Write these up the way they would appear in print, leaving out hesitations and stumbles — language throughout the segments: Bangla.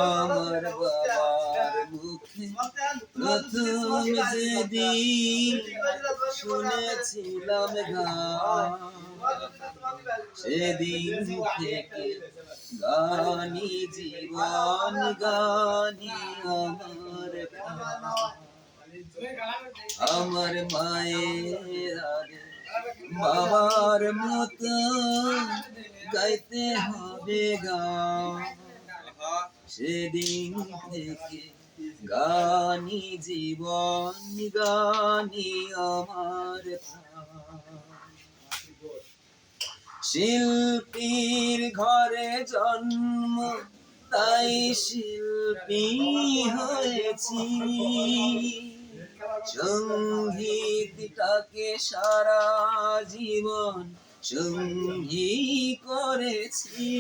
আমার বাবার মুখে প্রথম যেদিন শুনেছিলাম গান, সেদিন থেকে গানি জীবন, গানি আমার প্রাণ। আমার মায়ের বাবার মতো গাইতে হবে গান, সেদিন থেকে গানি জীবন, গানি আমার প্রাণ। শিল্পীর ঘরে জন্ম, তাই শিল্পী হয়েছি। সঙ্গীতটাকে সারা জীবন সঙ্গী করেছি।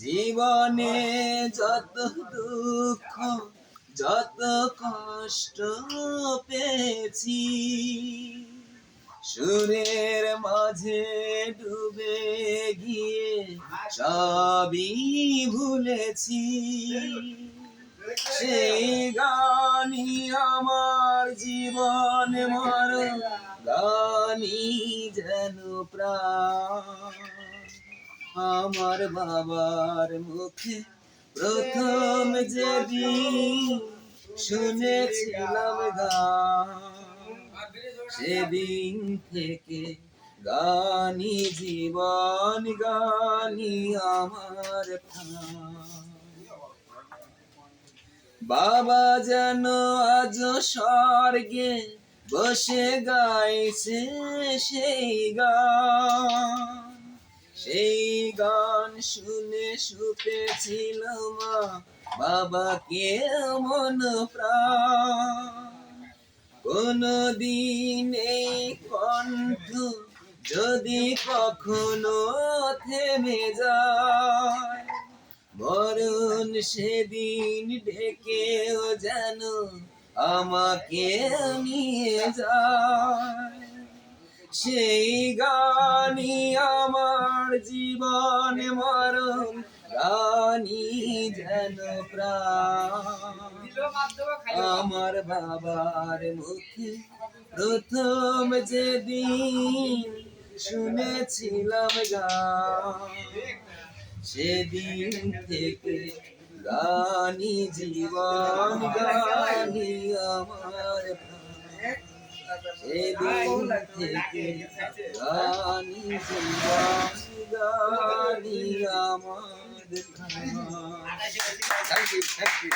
জীবনে যত দুঃখ, যত কষ্ট পেয়েছি, সুরের মাঝে ডুবে গিয়ে সবই ভুলেছি। সেই গানই আমার জীবন মরণ, গানই যেন প্রাণ। আমার বাবার মুখে প্রথম যেদিন শুনেছিলাম গান, সেদিন থেকে গানি জীবন, গানি আমার প্রাণ। বাবা যেন আজ স্বর্গে বসে গাইছে সেই গান, সেই গান শুনে শুতেছিল মা বাবাকে মন প্রাণ। কোনদিন এই কণ্ঠ যদি কখনো থেমে যায়, মরণ সেদিন ডেকেও যেন আমাকে নিয়ে যায়। সেই গানই আমার জীবন মরণ, গানই যেন প্রাণ। আমার বাবার মুখে প্রথম যেদিন শুনেছিলাম গান, সেদিন থেকে গানি জীবন, গানি আমার প্রাণ। সেদিন থেকে গানি জীবন, গানি আমার প্রাণ। Thank you, thank you.